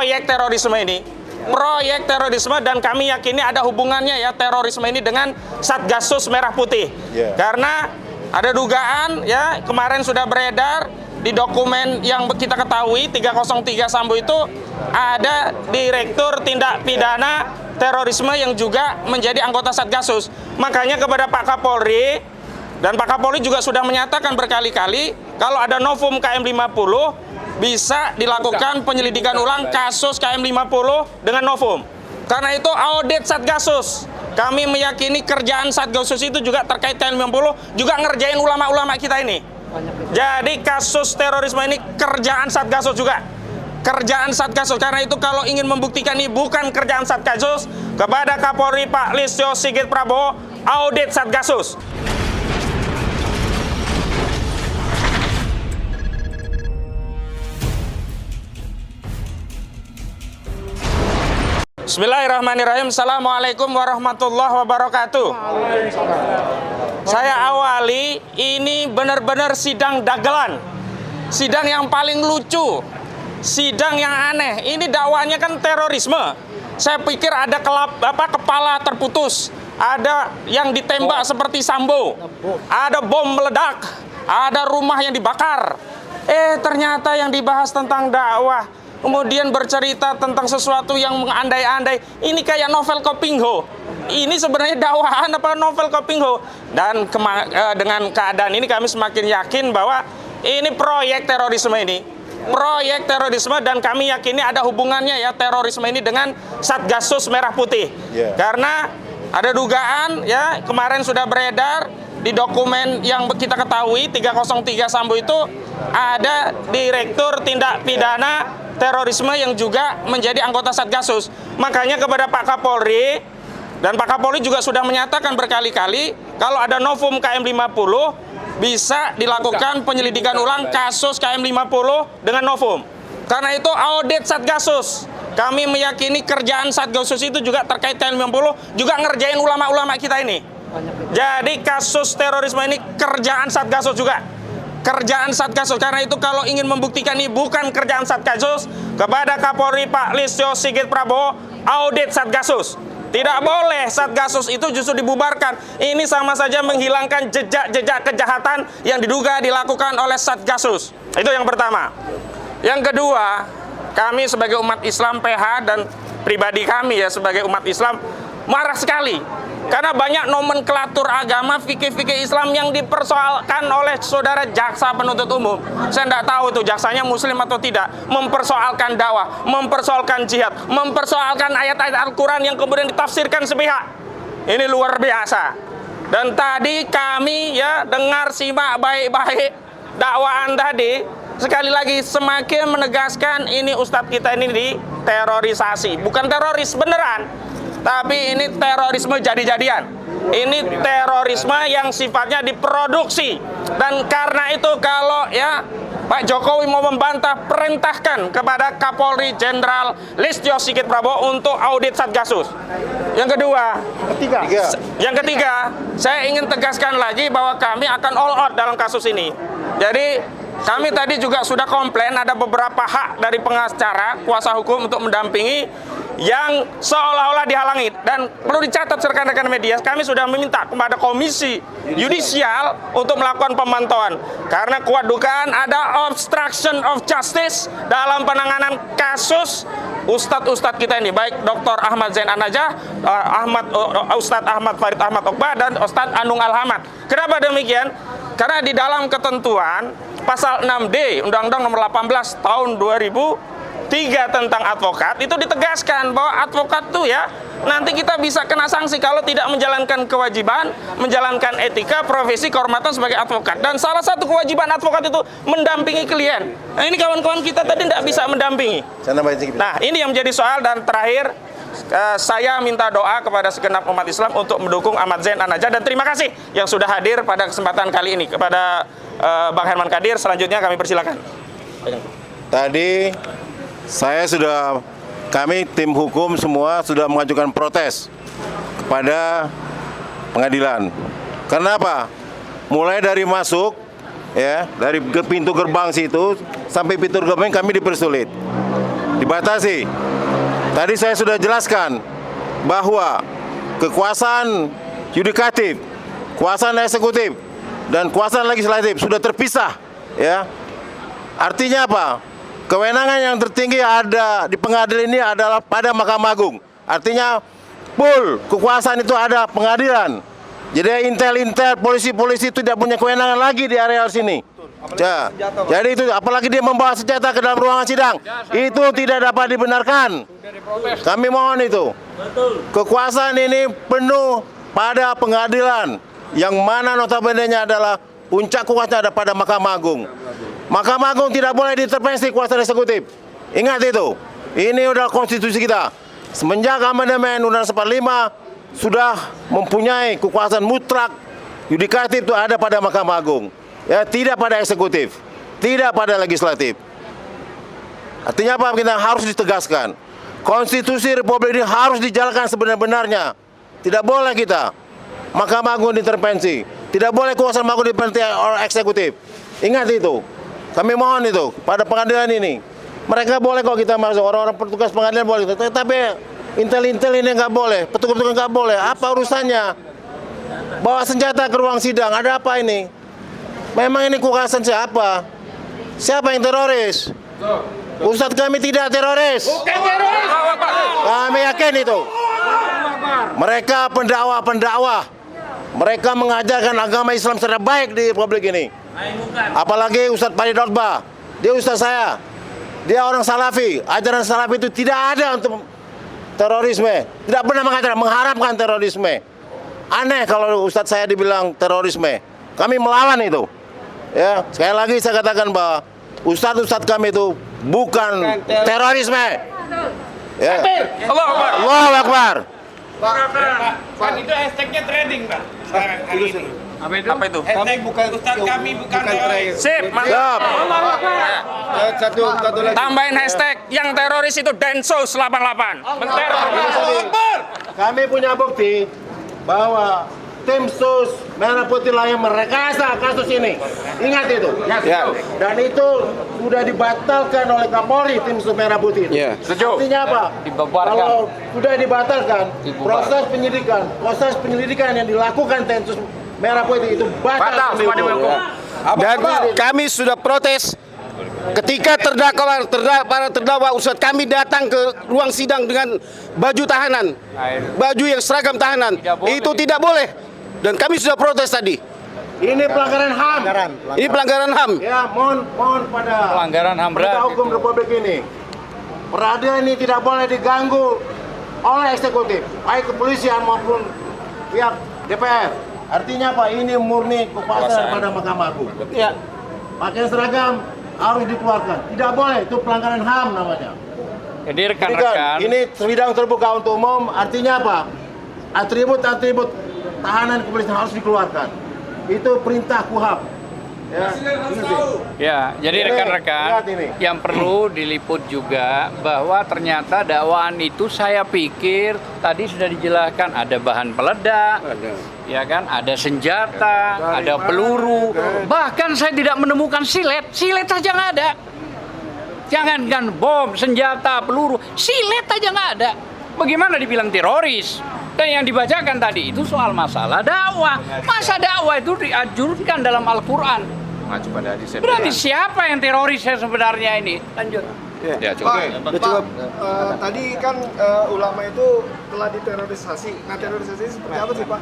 proyek terorisme ini. Proyek terorisme, dan kami yakini ada hubungannya ya terorisme ini dengan Satgasus Merah Putih. Karena ada dugaan ya, kemarin sudah beredar di dokumen yang kita ketahui 303 Sambo itu ada Direktur Tindak Pidana Terorisme yang juga menjadi anggota Satgasus. Makanya kepada Pak Kapolri, dan Pak Kapolri juga sudah menyatakan berkali-kali kalau ada novum KM50 bisa dilakukan penyelidikan ulang kasus KM50 dengan novum. Karena itu audit Satgasus. Kami meyakini kerjaan Satgasus itu juga terkait KM50, juga ngerjain ulama-ulama kita ini. Jadi kasus terorisme ini kerjaan Satgasus juga. Kerjaan Satgasus. Karena itu kalau ingin membuktikan ini bukan kerjaan Satgasus, kepada Kapolri Pak Listio Sigit Prabowo, audit Satgasus. Bismillahirrahmanirrahim. Assalamualaikum warahmatullahi wabarakatuh. Saya awali, ini benar-benar sidang dagelan. Sidang yang paling lucu. Sidang yang aneh. Ini dakwanya kan terorisme. Saya pikir ada kepala terputus. Ada yang ditembak seperti Sambo. Ada bom meledak. Ada rumah yang dibakar. Ternyata yang dibahas tentang dakwah. Kemudian bercerita tentang sesuatu yang mengandai-andai. Ini kayak novel Kopingho. Ini sebenarnya dakwahan apa novel Kopingho? Dan dengan keadaan ini kami semakin yakin bahwa ini proyek terorisme ini. Proyek terorisme, dan kami yakini ada hubungannya ya terorisme ini dengan Satgasus Merah Putih. Karena ada dugaan ya, kemarin sudah beredar di dokumen yang kita ketahui 303 Sambo itu ada Direktur Tindak Pidana Terorisme yang juga menjadi anggota Satgasus. Makanya kepada Pak Kapolri, dan Pak Kapolri juga sudah menyatakan berkali-kali kalau ada novum KM50 bisa dilakukan penyelidikan ulang kasus KM50 dengan novum. Karena itu audit Satgasus. Kami meyakini kerjaan Satgasus itu juga terkait KM50, juga ngerjain ulama-ulama kita ini. Jadi kasus terorisme ini kerjaan Satgasus juga. Kerjaan Satgasus. Karena itu kalau ingin membuktikan ini bukan kerjaan Satgasus, kepada Kapolri Pak Listio Sigit Prabowo, audit Satgasus. Tidak boleh Satgasus itu justru dibubarkan. Ini sama saja menghilangkan jejak-jejak kejahatan yang diduga dilakukan oleh Satgasus. Itu yang pertama. Yang kedua, kami sebagai umat Islam PH dan pribadi kami ya sebagai umat Islam marah sekali. Karena banyak nomenklatur agama, fikih-fikih Islam yang dipersoalkan oleh saudara jaksa penuntut umum. Saya tidak tahu itu jaksanya muslim atau tidak. Mempersoalkan dakwah, mempersoalkan jihad, mempersoalkan ayat-ayat Al-Quran yang kemudian ditafsirkan sepihak. Ini luar biasa. Dan tadi kami ya dengar, simak baik-baik dakwaan tadi. Sekali lagi semakin menegaskan ini ustadz kita ini diterorisasi. Bukan teroris beneran, tapi ini terorisme jadi-jadian. Ini terorisme yang sifatnya diproduksi. Dan karena itu kalau ya Pak Jokowi mau membantah, perintahkan kepada Kapolri Jenderal Listio Sigit Prabowo untuk audit Satgasus. Yang kedua, yang ketiga, saya ingin tegaskan lagi bahwa kami akan all out dalam kasus ini. Jadi kami tadi juga sudah komplain ada beberapa hak dari pengacara, kuasa hukum untuk mendampingi yang seolah-olah dihalangi. Dan perlu dicatat rekan-rekan media, kami sudah meminta kepada Komisi Yudisial untuk melakukan pemantauan. Karena kuat dugaan ada obstruction of justice dalam penanganan kasus ustadz-ustadz kita ini, baik Dr. Ahmad Zain An-Najah, Ustadz Ahmad Farid Ahmad Okbah, dan Ustadz Anung Al-Hamad. Kenapa demikian? Karena di dalam ketentuan pasal 6D Undang-Undang Nomor 18 Tahun 2003 tentang advokat itu ditegaskan bahwa advokat tuh ya nanti kita bisa kena sanksi kalau tidak menjalankan kewajiban, menjalankan etika, profesi, kehormatan sebagai advokat. Dan salah satu kewajiban advokat itu mendampingi klien. Nah ini kawan-kawan kita tadi tidak bisa mendampingi. Nah ini yang menjadi soal. Dan terakhir, saya minta doa kepada segenap umat Islam untuk mendukung Ahmad Zain An-Najah. Dan terima kasih yang sudah hadir pada kesempatan kali ini. Kepada Bang Herman Kadir, selanjutnya kami persilakan. Tadi kami tim hukum semua sudah mengajukan protes kepada pengadilan. Kenapa? Mulai dari masuk ya, dari pintu gerbang situ sampai pintu gerbang kami dipersulit. dibatasi. Tadi saya sudah jelaskan bahwa kekuasaan yudikatif, kekuasaan eksekutif, dan kekuasaan legislatif sudah terpisah, ya. Artinya apa? Kewenangan yang tertinggi ada di pengadilan ini adalah pada Mahkamah Agung. Artinya full kekuasaan itu ada pengadilan. Jadi intel-intel, polisi-polisi tidak punya kewenangan lagi di area sini. Ya. Jadi itu apalagi dia membawa senjata ke dalam ruangan sidang, itu tidak dapat dibenarkan. Kami mohon itu. Kekuasaan ini penuh pada pengadilan, yang mana notabene-nya adalah puncak kekuasaan ada pada Mahkamah Agung. Mahkamah Agung tidak boleh diintervensi kekuasaan eksekutif. Ingat itu. Ini udah konstitusi kita. Semenjak amandemen Undang-Undang 45 sudah mempunyai kekuasaan mutlak yudikatif itu ada pada Mahkamah Agung. Ya, tidak pada eksekutif, tidak pada legislatif. Artinya apa? Kita harus ditegaskan. Konstitusi Republik ini harus dijalankan sebenar-benarnya. Tidak boleh kita Mahkamah Agung diintervensi. Tidak boleh kuasa Mahkamah Agung diintervensi oleh eksekutif. Ingat itu. Kami mohon itu pada pengadilan ini. Mereka boleh kok kita masuk, orang-orang petugas pengadilan boleh. Tapi intel-intel ini nggak boleh, petugas-petugas nggak boleh. Apa urusannya? Bawa senjata ke ruang sidang. Ada apa ini? Memang ini kekuasaan siapa? Siapa yang teroris? Ustadz kami tidak teroris. Bukan teroris. Kami yakin itu. Mereka pendakwa-pendakwa. Mereka mengajarkan agama Islam secara baik di Republik ini. Apalagi Ustadz Farid Rotbah. Dia Ustadz saya. Dia orang Salafi. Ajaran Salafi itu tidak ada untuk terorisme. Tidak pernah mengharapkan terorisme. Aneh kalau Ustadz saya dibilang terorisme. Kami melawan itu. Ya, sekali lagi saya katakan bahwa ustadz kami itu bukan terorisme. Ya. Allahu Akbar. Allahu Akbar. Pak, itu hashtagnya trending, Pak. Sekarang hari ini. Apa itu? Hashtag Ustadz kami bukan teroris. Sip, Siap. Satu lagi. tambahin hashtag yang teroris itu Densus 88. Kami punya bukti bahwa tim sus Merah Putih lah yang merekayasa kasus ini. Ingat itu. Ya. Dan itu sudah dibatalkan oleh Kapolri tim sus Merah Putih. Ya. Setuju. Artinya apa? Kalau sudah dibatalkan, proses penyelidikan yang dilakukan tim sus Merah Putih itu batal. semua demi hukum. Dan kami sudah protes ketika para terdakwa Ustadz kami datang ke ruang sidang dengan baju tahanan, baju yang seragam tahanan. Itu tidak boleh. Dan kami sudah protes tadi. Ini pelanggaran HAM. Ini pelanggaran HAM. Ya, mohon pada Pelanggaran HAM berat. penegak hukum Republik ini. Peradilan ini tidak boleh diganggu oleh eksekutif, baik kepolisian maupun pihak DPR. Artinya apa? Ini murni kekuasaan pada Mahkamah Agung. Ya. Pakaian seragam harus dikeluarkan. Tidak boleh, itu pelanggaran HAM namanya. Jadi Ini kan, rekan-rekan, ini sidang terbuka untuk umum, artinya apa? Atribut-atribut tahanan kepolisian harus dikeluarkan. Itu perintah KUHAP. Ya, ya, jadi Ini, rekan-rekan lihat ini. yang perlu diliput juga bahwa ternyata dakwaan itu saya pikir tadi sudah dijelaskan ada bahan peledak, ya kan, ada senjata, ada peluru, bahkan saya tidak menemukan silet saja nggak ada. Jangankan bom, senjata, peluru, silet aja nggak ada. Bagaimana dibilang teroris? Dan yang dibacakan tadi itu soal masalah dakwah. Masa dakwah itu dianjurkan dalam Al-Quran. Berarti siapa yang teroris sebenarnya ini? Lanjut. Ya, tadi kan ulama itu telah diterorisasi. Nah, terorisasi seperti apa sih, Pak?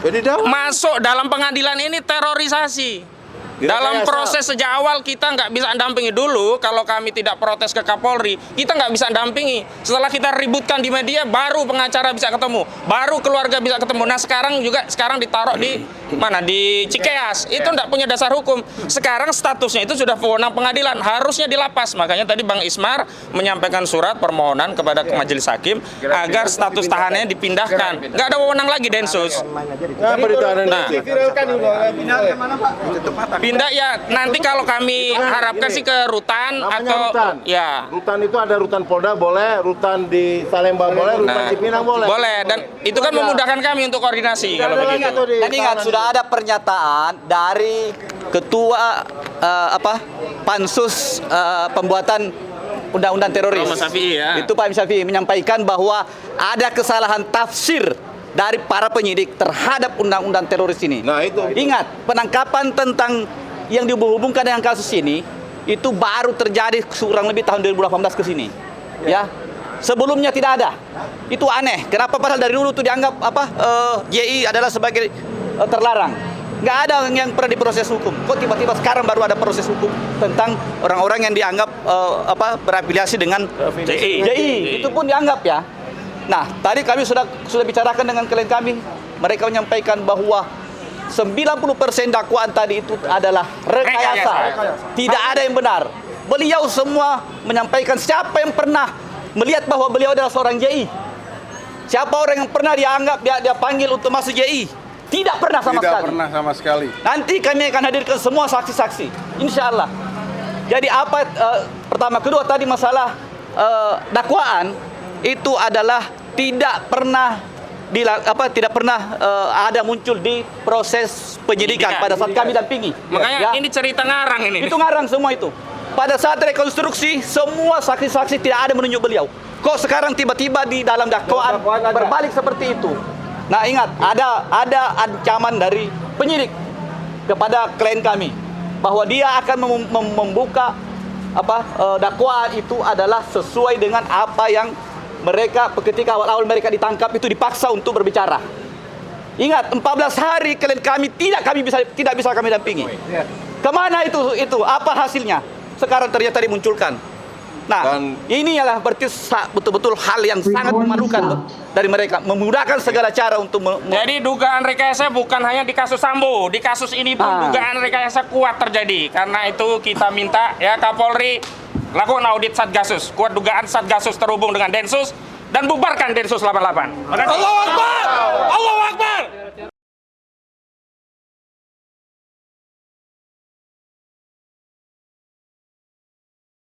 Jadi Masuk dalam pengadilan ini terorisasi. Dalam proses sejak awal kita nggak bisa dampingi dulu. Kalau kami tidak protes ke Kapolri, kita nggak bisa dampingi. Setelah kita ributkan di media, baru pengacara bisa ketemu, baru keluarga bisa ketemu. Nah sekarang ditaruh di mana? Di Cikeas. Itu nggak punya dasar hukum. Sekarang statusnya itu sudah wewenang pengadilan, harusnya di lapas. Makanya tadi Bang Ismar menyampaikan surat permohonan kepada Majelis Hakim agar status tahanannya dipindahkan. Nggak ada wewenang lagi Densus. Apa ditahanan? Nah. Diviralkan dulu. Pindah ke mana, Pak? Pindah ya nanti kalau kami harapkan sih ke rutan Namanya atau rutan. ya. Rutan itu ada rutan Polda boleh, rutan di Salemba boleh, rutan Cipinang boleh. Boleh dan itu kan memudahkan kami untuk koordinasi kalau begitu. Dan ingat sudah ada pernyataan dari ketua pansus pembuatan undang-undang teroris. Mas Syafi'i, ya. Itu Pak Syafi'i menyampaikan bahwa ada kesalahan tafsir dari para penyidik terhadap undang-undang teroris ini. Nah, itu. Ingat, penangkapan tentang yang dihubungkan dengan kasus ini itu baru terjadi kurang lebih tahun 2018 ke sini. Ya. Sebelumnya tidak ada. Itu aneh. Kenapa padahal dari dulu itu dianggap JI adalah sebagai terlarang. Nggak ada yang pernah diproses hukum. Kok tiba-tiba sekarang baru ada proses hukum tentang orang-orang yang dianggap berafiliasi dengan JI. Itu pun dianggap ya. Nah, tadi kami sudah bicarakan dengan klien kami. Mereka menyampaikan bahwa 90% dakwaan tadi itu adalah rekayasa. Tidak ada yang benar. Beliau semua menyampaikan siapa yang pernah melihat bahwa beliau adalah seorang JI. Siapa orang yang pernah dianggap dia panggil untuk masuk JI? Tidak pernah sama sekali. Tidak pernah sama sekali. Nanti kami akan hadirkan semua saksi-saksi, insya Allah. Jadi pertama, kedua tadi masalah dakwaan itu adalah tidak pernah ada muncul di proses penyidikan pada saat kami dampingi. Makanya ini cerita ngarang ini. Itu ngarang semua itu. Pada saat rekonstruksi, semua saksi-saksi tidak ada menunjuk beliau. Kok sekarang tiba-tiba di dalam dakwaan berbalik seperti itu? Nah, ingat, ada ancaman dari penyidik kepada klien kami bahwa dia akan membuka dakwaan itu adalah sesuai dengan apa yang mereka ketika awal-awal mereka ditangkap itu dipaksa untuk berbicara. Ingat, 14 hari klien kami tidak bisa kami dampingi. Kemana itu? Apa hasilnya? Sekarang ternyata dimunculkan. Nah, ini adalah berarti betul-betul hal yang sangat memalukan dari mereka, memudahkan segala cara untuk Jadi dugaan rekayasa bukan hanya di kasus Sambo, di kasus ini pun dugaan rekayasa kuat terjadi. Karena itu kita minta ya Kapolri lakukan audit Satgasus, kuat dugaan Satgasus terhubung dengan Densus dan bubarkan Densus 88. Allahu Akbar!